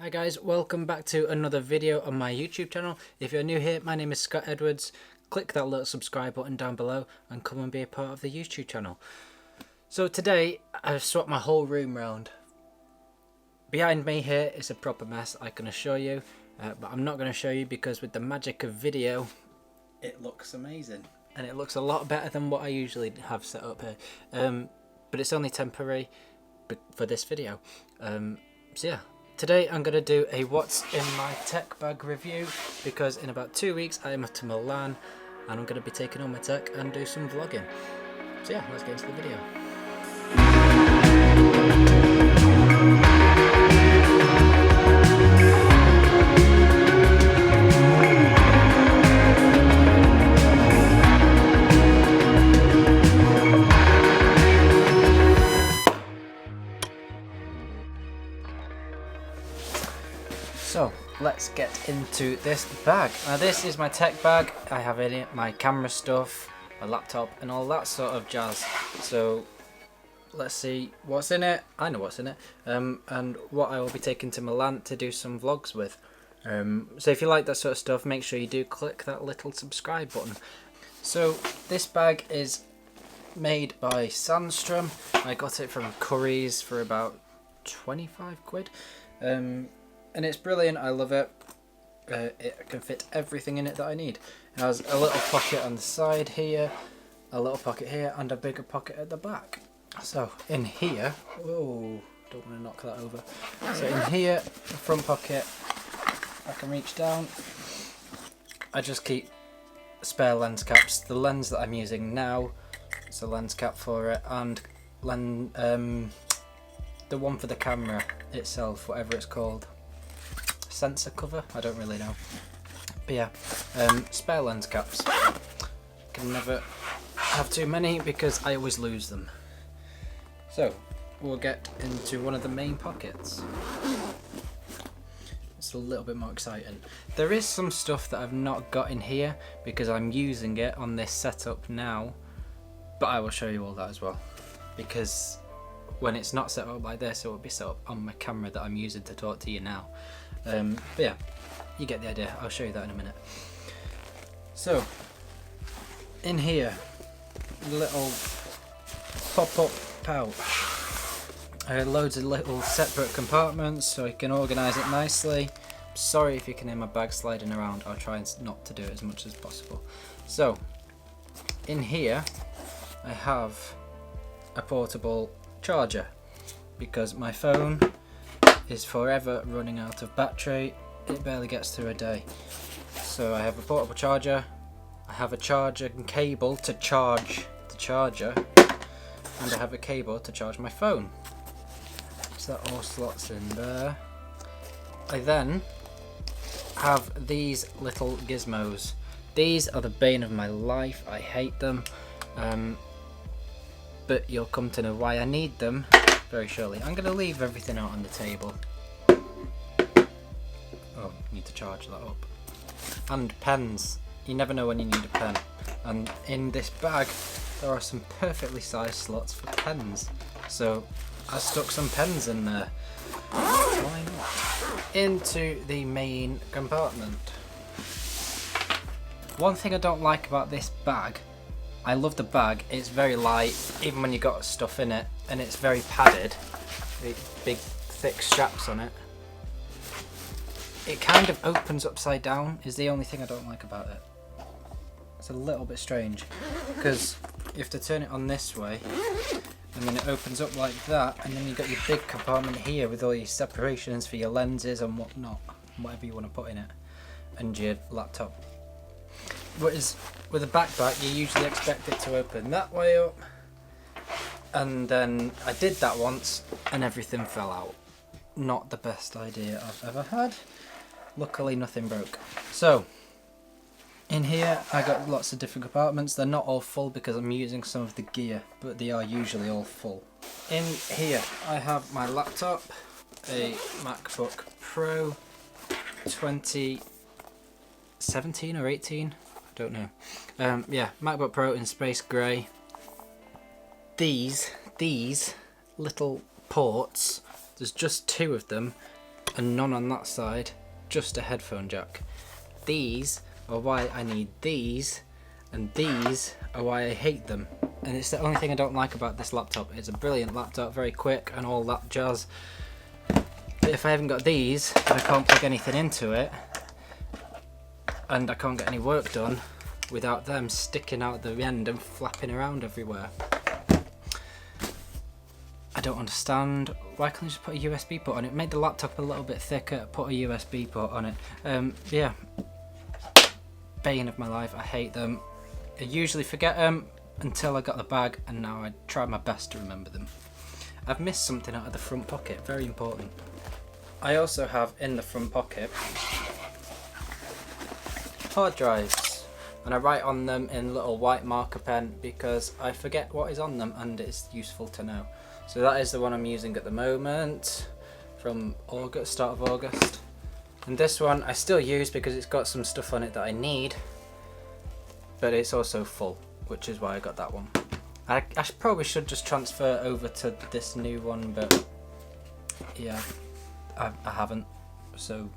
Hi guys, welcome back to another video on my YouTube channel. If you're new here, my name is Scott Edwards. Click that little subscribe button down below and come and be a part of the YouTube channel. So today, I've swapped my whole room round. Behind me here is a proper mess, I can assure you. But I'm not going to show you because with the magic of video, it looks amazing. And it looks a lot better than what I usually have set up here. But it's only temporary for this video. So yeah. Today I'm going to do a what's in my tech bag review because in about 2 weeks I am off to Milan and I'm going to be taking all my tech and do some vlogging. So yeah, let's get into the video. So let's get into this bag. Now this is my tech bag. I have in it my camera stuff, my laptop and all that sort of jazz. So let's see what's in it. I know what's in it. And what I will be taking to Milan to do some vlogs with. So if you like that sort of stuff, make sure you do click that little subscribe button. So this bag is made by Sandstrom. I got it from Curry's for about 25 quid. And it's brilliant, I love it. It can fit everything in it that I need. It has a little pocket on the side here, a little pocket here, and a bigger pocket at the back. So in here, oh, don't want to knock that over. So in here, the front pocket, I can reach down. I just keep spare lens caps. The lens that I'm using now, it's a lens cap for it, and the one for the camera itself, whatever it's called. Sensor cover, I don't really know, but yeah, spare lens caps. Can never have too many because I always lose them. So we'll get into one of the main pockets. It's a little bit more exciting. There is some stuff that I've not got in here because I'm using it on this setup now, but I will show you all that as well, because when it's not set up like this, it will be set up on my camera that I'm using to talk to you now. But yeah, you get the idea. I'll show you that in a minute. So, in here, little pop-up pouch. Loads of little separate compartments so I can organise it nicely. Sorry if you can hear my bag sliding around. I'll try not to do it as much as possible. So, in here, I have a portable charger because my phone is forever running out of battery. It barely gets through a day. So I have a portable charger, I have a charging cable to charge the charger, and I have a cable to charge my phone. So that all slots in there. I then have these little gizmos. These are the bane of my life. I hate them. But you'll come to know why I need them very shortly. I'm going to leave everything out on the table. Oh, need to charge that up. And pens. You never know when you need a pen. And in this bag, there are some perfectly sized slots for pens. So I stuck some pens in there. Why not? Into the main compartment. One thing I don't like about this bag, I love the bag, it's very light, even when you got stuff in it, and it's very padded, big thick straps on it. It kind of opens upside down, is the only thing I don't like about it. It's a little bit strange, because you have to turn it on this way, and then it opens up like that, and then you've got your big compartment here with all your separations for your lenses and whatnot, whatever you want to put in it, and your laptop. Whereas with a backpack, you usually expect it to open that way up, and then I did that once and everything fell out. Not the best idea I've ever had. Luckily nothing broke. So in here I got lots of different compartments. They're not all full because I'm using some of the gear, but they are usually all full. In here I have my laptop, a MacBook Pro 2017 or 18. Don't know. Yeah, MacBook Pro in space grey. These little ports, there's just two of them, and none on that side, just a headphone jack. These are why I need these, and these are why I hate them. And it's the only thing I don't like about this laptop. It's a brilliant laptop, very quick and all that jazz. But if I haven't got these, and I can't plug anything into it, and I can't get any work done without them sticking out the end and flapping around everywhere. I don't understand. Why can't I just put a USB port on it? Made the laptop a little bit thicker, put a USB port on it. Yeah, bane of my life. I hate them. I usually forget them until I got the bag, and now I try my best to remember them. I've missed something out of the front pocket, very important. I also have in the front pocket hard drives, and I write on them in little white marker pen because I forget what is on them and it's useful to know. So that is the one I'm using at the moment from August, start of August. And this one I still use because it's got some stuff on it that I need, but it's also full, which is why I got that one. I probably should just transfer over to this new one, but yeah, I haven't, so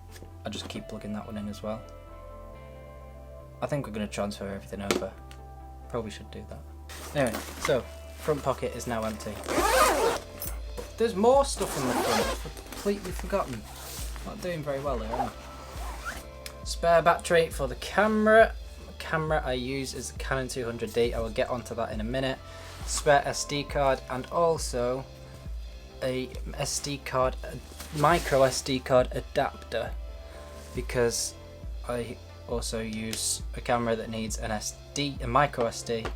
I just keep plugging that one in as well. I think we're going to transfer everything over. Probably should do that. Anyway, so front pocket is now empty. There's more stuff in the front. I've completely forgotten. Not doing very well here, am I? Spare battery for the camera. The camera I use is the Canon 200D. I will get onto that in a minute. Spare SD card, and also a micro SD card adapter, because I also use a camera that needs a micro SD,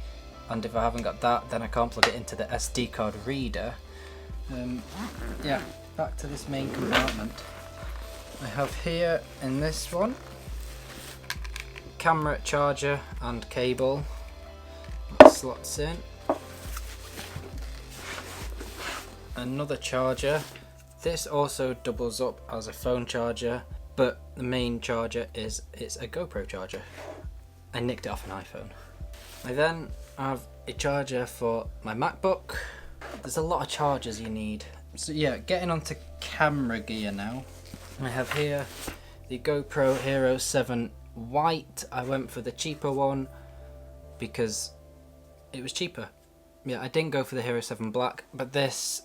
and if I haven't got that, then I can't plug it into the SD card reader. Yeah, back to this main compartment. I have here in this one camera, charger and cable that slots in. Another charger. This also doubles up as a phone charger, but the main charger it's a GoPro charger. I nicked it off an iPhone. I then have a charger for my MacBook. There's a lot of chargers you need. So yeah, getting onto camera gear now. I have here the GoPro Hero 7 White. I went for the cheaper one because it was cheaper. Yeah, I didn't go for the Hero 7 Black, but this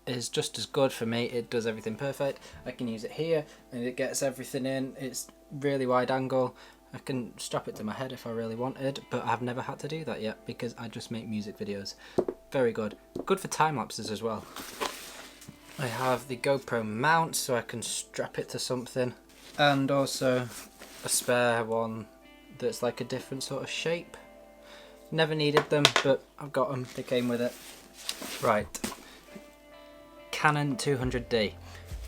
is just as good for me. It does everything perfect. I can use it here and it gets everything in. It's really wide angle. I can strap it to my head if I really wanted, but I've never had to do that yet because I just make music videos. Very good. Good for time lapses as well. I have the GoPro mount so I can strap it to something, and also a spare one that's like a different sort of shape. Never needed them, but I've got them. They came with it. Right. Canon 200D.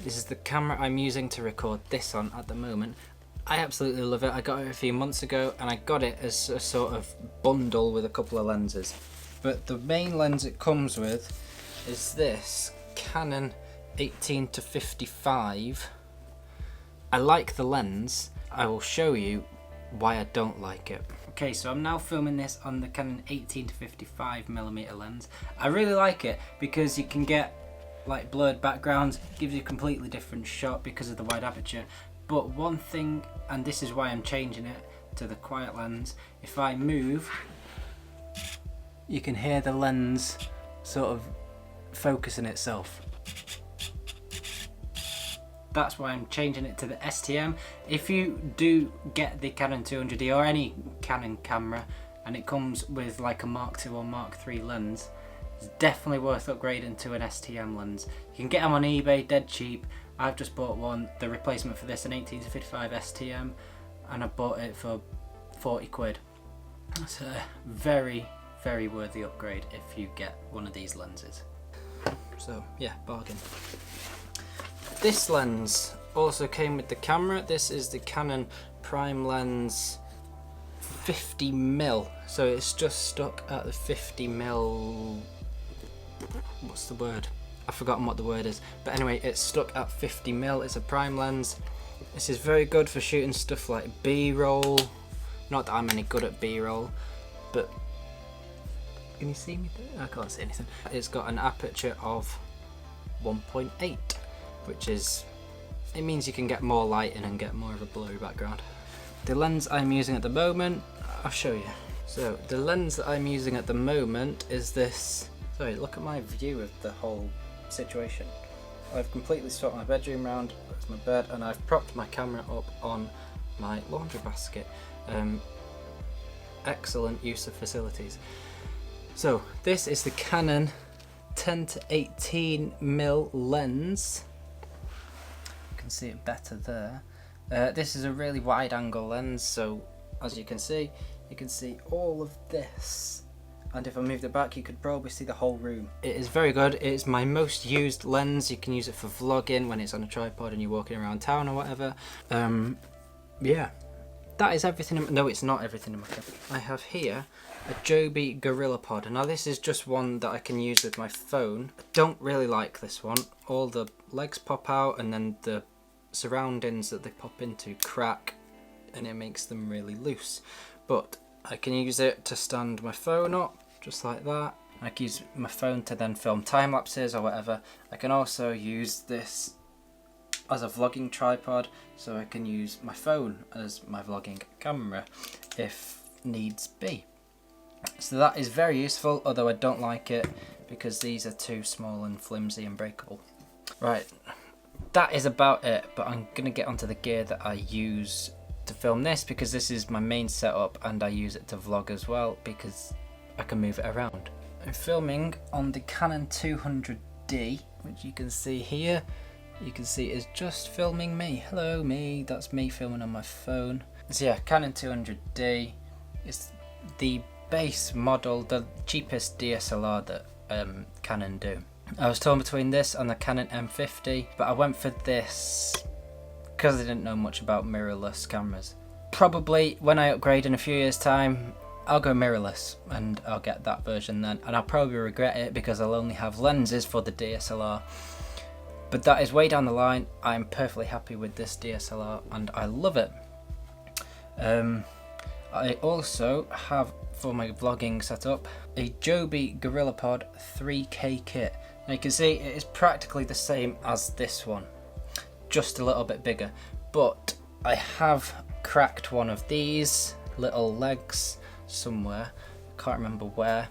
This is the camera I'm using to record this on at the moment. I absolutely love it. I got it a few months ago and I got it as a sort of bundle with a couple of lenses. But the main lens it comes with is this Canon 18-55. I like the lens. I will show you why I don't like it. Okay, so I'm now filming this on the Canon 18-55mm lens. I really like it because you can get like blurred backgrounds, gives you a completely different shot because of the wide aperture. But one thing, and this is why I'm changing it to the quiet lens, if I move, you can hear the lens sort of focusing itself. That's why I'm changing it to the STM. If you do get the Canon 200D or any Canon camera and it comes with like a Mark II or Mark III lens, it's definitely worth upgrading to an STM lens. You can get them on eBay, dead cheap. I've just bought one, the replacement for this, an 18-55 STM, and I bought it for 40 quid. It's a very, very worthy upgrade if you get one of these lenses. So yeah, bargain. This lens also came with the camera. This is the Canon Prime Lens 50mm. So it's just stuck at the 50mm. What's the word? I've forgotten what the word is. But anyway, it's stuck at 50mm. It's a prime lens. This is very good for shooting stuff like B-roll. Not that I'm any good at B-roll, but can you see me there? I can't see anything. It's got an aperture of 1.8, which is it means you can get more light in and get more of a blurry background. The lens I'm using at the moment, I'll show you. So the lens that I'm using at the moment is this. Sorry, look at my view of the whole situation. I've completely swapped my bedroom round, that's my bed, and I've propped my camera up on my laundry basket. Excellent use of facilities. So this is the Canon 10 to 18mm lens. You can see it better there. This is a really wide angle lens, so as you can see all of this, and if I moved it back you could probably see the whole room. It is very good. It is my most used lens. You can use it for vlogging when it's on a tripod and you're walking around town or whatever. Yeah, that is everything. No, it's not everything in my camera. I have here a Joby GorillaPod. Now this is just one that I can use with my phone. I don't really like this one. All the legs pop out and then the surroundings that they pop into crack and it makes them really loose. But I can use it to stand my phone up, just like that. I can use my phone to then film time lapses or whatever. I can also use this as a vlogging tripod, so I can use my phone as my vlogging camera if needs be. So that is very useful, although I don't like it because these are too small and flimsy and breakable. Right, that is about it, but I'm gonna get onto the gear that I use to film this because this is my main setup and I use it to vlog as well because I can move it around. I'm filming on the Canon 200D, which you can see here. You can see it's just filming me. Hello me, that's me filming on my phone. So yeah, Canon 200D is the base model, the cheapest DSLR that Canon do. I was torn between this and the Canon M50, but I went for this because I didn't know much about mirrorless cameras. Probably when I upgrade in a few years time, I'll go mirrorless and I'll get that version then, and I'll probably regret it because I'll only have lenses for the DSLR. But that is way down the line. I'm perfectly happy with this DSLR and I love it. I also have, for my vlogging setup, a Joby GorillaPod 3K kit. Now you can see it is practically the same as this one, just a little bit bigger, but I have cracked one of these little legs somewhere, can't remember where,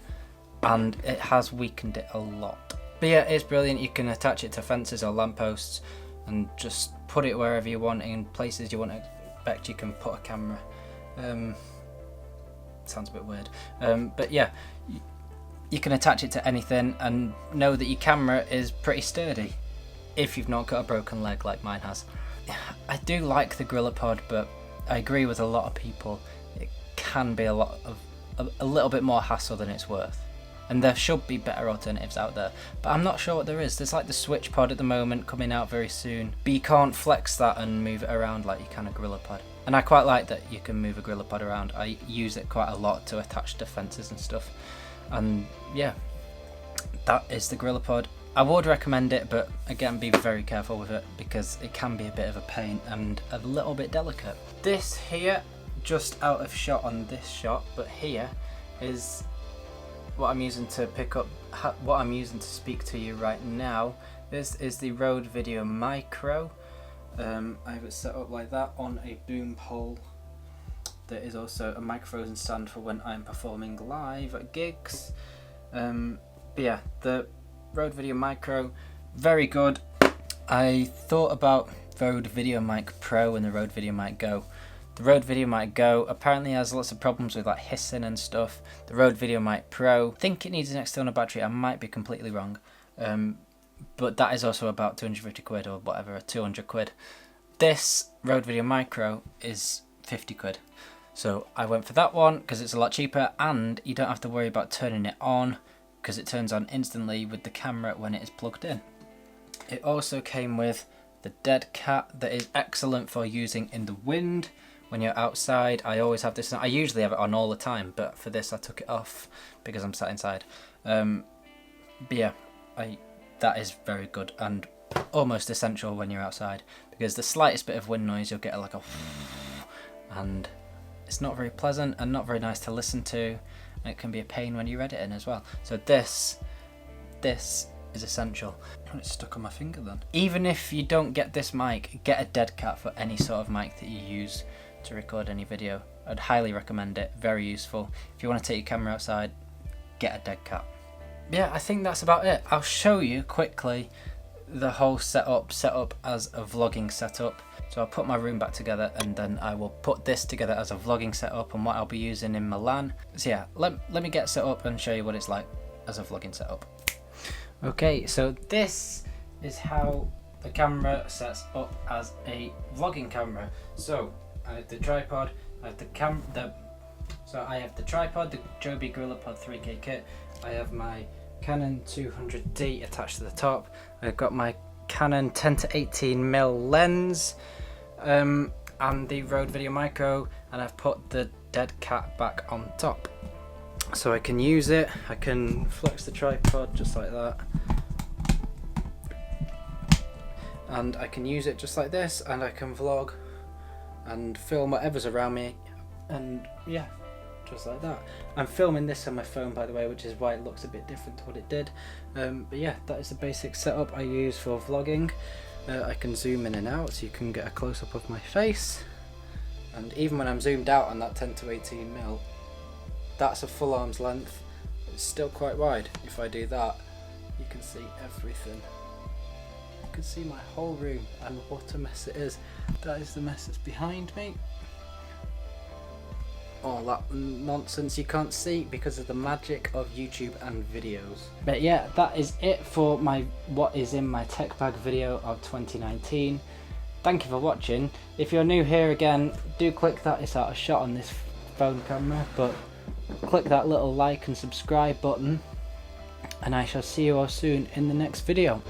and it has weakened it a lot. But yeah, it's brilliant. You can attach it to fences or lampposts and just put it wherever you want, in places you want to expect you can put a camera. Sounds a bit weird, but yeah, you can attach it to anything and know that your camera is pretty sturdy if you've not got a broken leg like mine has. I do like the GorillaPod, but I agree with a lot of people, it can be a little bit more hassle than it's worth. And there should be better alternatives out there, but I'm not sure what there is. There's like the Switch Pod at the moment coming out very soon, but you can't flex that and move it around like you can a GorillaPod. And I quite like that you can move a GorillaPod around. I use it quite a lot to attach to fences and stuff. And yeah, that is the GorillaPod. I would recommend it, but again, be very careful with it because it can be a bit of a pain and a little bit delicate. This here, just out of shot on this shot, but here is what I'm using to pick up, what I'm using to speak to you right now. This is the Rode Video Micro. I have it set up like that on a boom pole. There is also a microphone stand for when I'm performing live at gigs. But yeah, the Rode Video Micro, very good. I thought about Rode Video Mic Pro and the Rode Video Mic Go. The Rode Video Mic Go apparently has lots of problems with like hissing and stuff. The Rode Video Mic Pro, I think it needs an external battery. I might be completely wrong. But that is also about 250 quid or whatever, or 200 quid. This Rode Video Micro is 50 quid. So I went for that one because it's a lot cheaper and you don't have to worry about turning it on because it turns on instantly with the camera when it is plugged in. It also came with the Dead Cat that is excellent for using in the wind when you're outside. I always have this on. I usually have it on all the time, but for this I took it off because I'm sat inside. But yeah, that is very good and almost essential when you're outside because the slightest bit of wind noise you'll get like a and it's not very pleasant and not very nice to listen to, and it can be a pain when you're editing as well. So this is essential. Oh, it's stuck on my finger then. Even if you don't get this mic, get a dead cat for any sort of mic that you use to record any video. I'd highly recommend it, very useful. If you want to take your camera outside, get a dead cat. Yeah, I think that's about it. I'll show you quickly the whole setup as a vlogging setup. So I'll put my room back together and then I will put this together as a vlogging setup and what I'll be using in Milan. So yeah, let me get set up and show you what it's like as a vlogging setup. Okay, so this is how the camera sets up as a vlogging camera. So I have the tripod, I have the tripod, the Joby GorillaPod 3K kit. I have my Canon 200D attached to the top. I've got my Canon 10-18mm lens and the Rode Video Micro, and I've put the dead cat back on top. So I can use it, I can flex the tripod just like that. And I can use it just like this, and I can vlog and film whatever's around me, and yeah, just like that. I'm filming this on my phone, by the way, which is why it looks a bit different to what it did. But yeah, that is the basic setup I use for vlogging. I can zoom in and out so you can get a close-up of my face, and even when I'm zoomed out on that 10-18mm, that's a full arm's length. It's still quite wide. If I do that, you can see everything. You can see my whole room, and what a mess it is. That is the mess that's behind me. All that nonsense you can't see because of the magic of YouTube and videos. But yeah, that is it for my what is in my tech bag video of 2019. Thank you for watching. If you're new here again, do click that. It's out of shot on this phone camera, but click that little like and subscribe button, and I shall see you all soon in the next video.